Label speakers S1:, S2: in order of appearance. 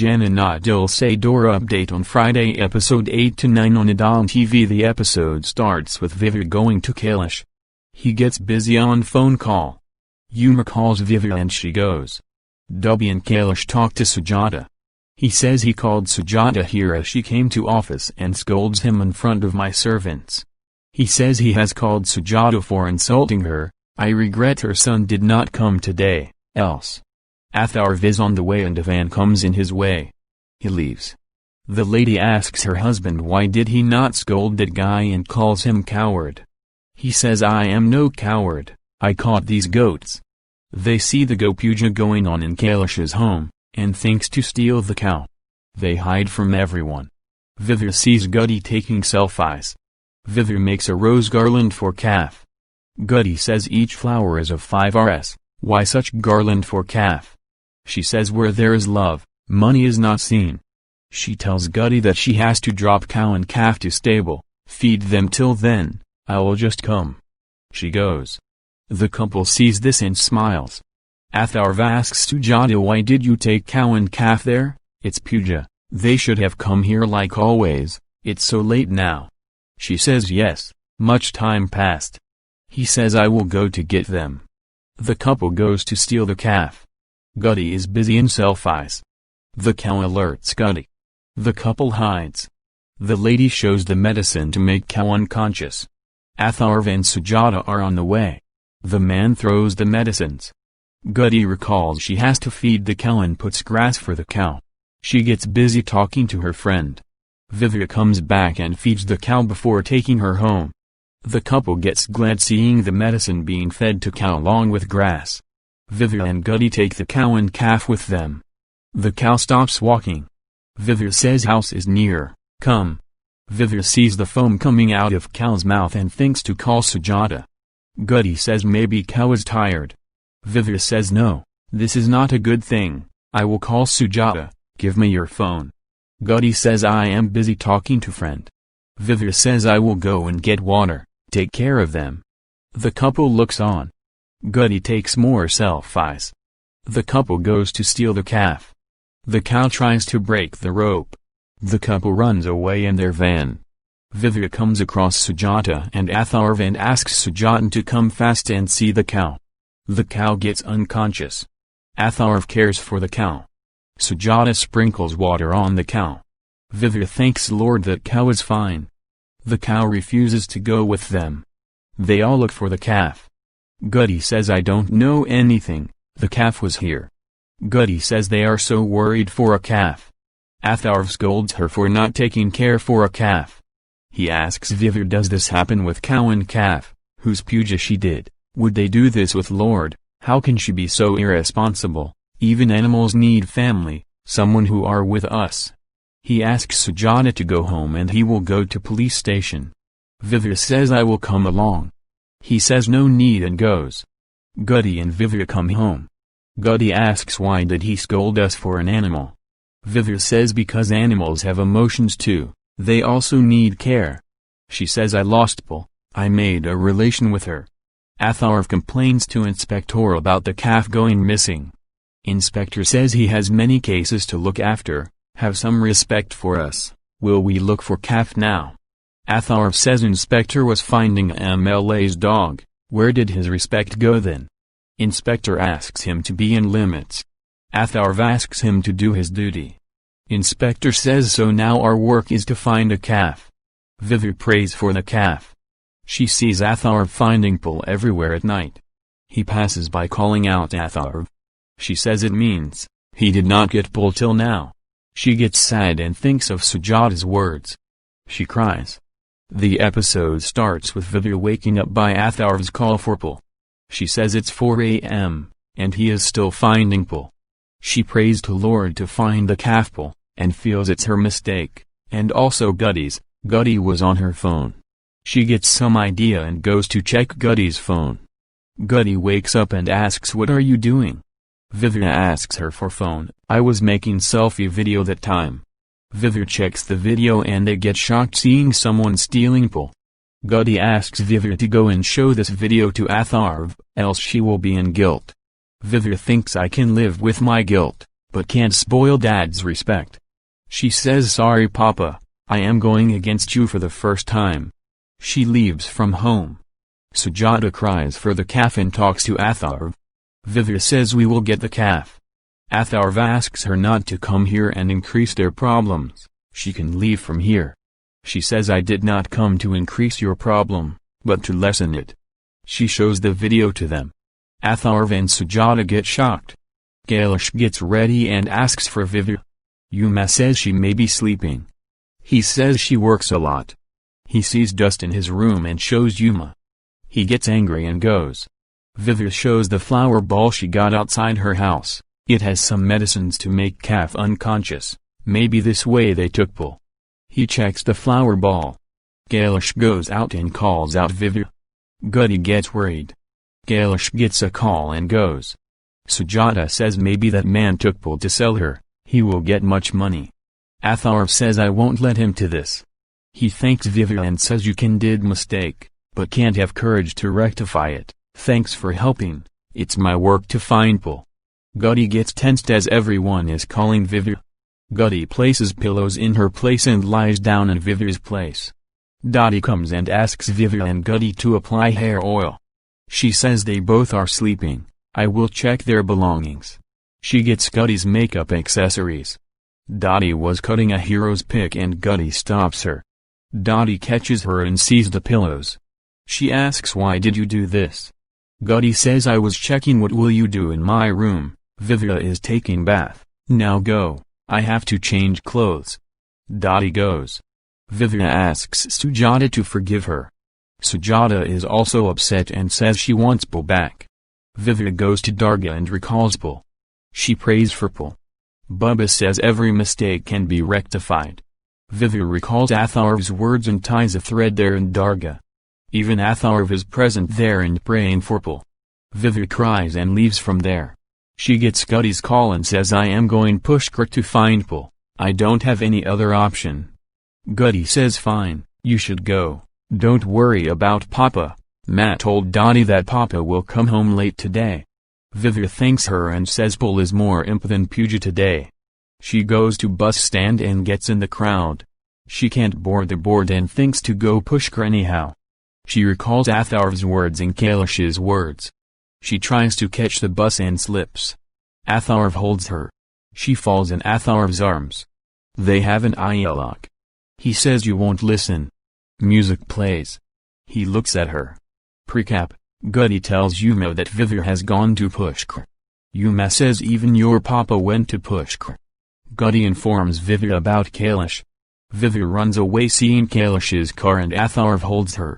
S1: Jaana na Dil Se Dora update on Friday episode 8-9 on Adom TV. The episode starts with Vivek going to Kailash. He gets busy on phone call. Uma calls Vivek and she goes. Dubby and Kailash talk to Sujata. He says he called Sujata here as she came to office and scolds him in front of my servants. He says he has called Sujata for insulting her. I regret her son did not come today, else. Atharv is on the way and a van comes in his way. He leaves. The lady asks her husband why did he not scold that guy and calls him coward. He says I am no coward, I caught these goats. They see the go puja going on in Kailash's home, and thinks to steal the cow. They hide from everyone. Vivek sees Guddy taking selfies. Vivek makes a rose garland for calf. Guddy says each flower is of 5 Rs, why such garland for calf? She says where there is love, money is not seen. She tells Guddy that she has to drop cow and calf to stable, feed them till then, I will just come. She goes. The couple sees this and smiles. Atharv asks Sujata why did you take cow and calf there? It's puja, they should have come here like always, it's so late now. She says yes, much time passed. He says I will go to get them. The couple goes to steal the calf. Guddy is busy in selfies. The cow alerts Guddy. The couple hides. The lady shows the medicine to make cow unconscious. Atharv and Sujata are on the way. The man throws the medicines. Guddy recalls she has to feed the cow and puts grass for the cow. She gets busy talking to her friend. Vivek comes back and feeds the cow before taking her home. The couple gets glad seeing the medicine being fed to cow along with grass. Vivek and Guddy take the cow and calf with them. The cow stops walking. Vivek says house is near, come. Vivek sees the foam coming out of cow's mouth and thinks to call Sujata. Guddy says maybe cow is tired. Vivek says no, this is not a good thing, I will call Sujata, give me your phone. Guddy says I am busy talking to friend. Vivek says I will go and get water, take care of them. The couple looks on. Guddy takes more selfies. The couple goes to steal the calf. The cow tries to break the rope. The couple runs away in their van. Vivek comes across Sujata and Atharv and asks Sujata to come fast and see the cow. The cow gets unconscious. Atharv cares for the cow. Sujata sprinkles water on the cow. Vivek thanks Lord that cow is fine. The cow refuses to go with them. They all look for the calf. Guddy says I don't know anything, the calf was here. Guddy says they are so worried for a calf. Atharv scolds her for not taking care for a calf. He asks Vivek does this happen with cow and calf, whose puja she did, would they do this with Lord, how can she be so irresponsible, even animals need family, someone who are with us. He asks Sujata to go home and he will go to police station. Vivek says I will come along. He says no need and goes. Guddy and Vivek come home. Guddy asks why did he scold us for an animal. Vivek says because animals have emotions too, they also need care. She says I lost Pul, I made a relation with her. Atharv complains to Inspector about the calf going missing. Inspector says he has many cases to look after, have some respect for us, will we look for calf now? Atharv says Inspector was finding MLA's dog, where did his respect go then? Inspector asks him to be in limits. Atharv asks him to do his duty. Inspector says so now our work is to find a calf. Vivek prays for the calf. She sees Atharv finding Pul everywhere at night. He passes by calling out Atharv. She says it means, he did not get Pul till now. She gets sad and thinks of Sujata's words. She cries. The episode starts with Vivek waking up by Atharv's call for Pul. She says it's 4 a.m., and he is still finding Pul. She prays to Lord to find the calf Pul, and feels it's her mistake, and also Guddy's. Guddy was on her phone. She gets some idea and goes to check Guddy's phone. Guddy wakes up and asks what are you doing? Vivek asks her for phone, I was making selfie video that time. Vivek checks the video and they get shocked seeing someone stealing Pul. Guddy asks Vivek to go and show this video to Atharv, else she will be in guilt. Vivek thinks I can live with my guilt, but can't spoil Dad's respect. She says, "Sorry Papa, I am going against you for the first time." She leaves from home. Sujata cries for the calf and talks to Atharv. Vivya says, "We will get the calf." Atharv asks her not to come here and increase their problems. She can leave from here. She says, "I did not come to increase your problem, but to lessen it." She shows the video to them. Atharv and Sujata get shocked. Kailash gets ready and asks for Vivya. Uma says she may be sleeping. He says she works a lot. He sees dust in his room and shows Uma. He gets angry and goes. Vivya shows the flower ball she got outside her house. It has some medicines to make calf unconscious. Maybe this way they took pull. He checks the flower ball. Kailash goes out and calls out Vivya. Guddy gets worried. Kailash gets a call and goes. Sujata says maybe that man took pull to sell her, he will get much money. Atharv says, "I won't let him to this." He thanks Vivya and says, "You can did mistake, but can't have courage to rectify it. Thanks for helping, it's my work to find pull." Guddy gets tensed as everyone is calling Vivya. Guddy places pillows in her place and lies down in Vivya's place. Dottie comes and asks Vivya and Guddy to apply hair oil. She says they both are sleeping. "I will check their belongings." She gets Guddy's makeup accessories. Dottie was cutting a hero's pick and Guddy stops her. Dottie catches her and sees the pillows. She asks, "Why did you do this?" Guddy says, "I was checking what will you do in my room. Vivya is taking bath. Now go, I have to change clothes." Dottie goes. Vivya asks Sujata to forgive her. Sujata is also upset and says she wants pull back. Vivya goes to Darga and recalls pull. She prays for pull. Bubba says every mistake can be rectified. Vivya recalls Atharv's words and ties a thread there in Darga. Even Atharv is present there and praying for pull. Vivya cries and leaves from there. She gets Guddy's call and says, "I am going Pushkar to find pull. I don't have any other option." Guddy says, "Fine, you should go. Don't worry about Papa. Matt told Dottie that Papa will come home late today." Vivya thanks her and says pull is more imp than Puja today. She goes to bus stand and gets in the crowd. She can't board the board and thinks to go Pushkar anyhow. She recalls Atharv's words and Kailash's words. She tries to catch the bus and slips. Atharv holds her. She falls in Atharv's arms. They have an dialogue. He says, "You won't listen." Music plays. He looks at her. Precap, Guddy tells Uma that Vivya has gone to Pushkar. Uma says even your papa went to Pushkar. Guddy informs Vivya about Kailash. Vivya runs away seeing Kailash's car and Atharv holds her.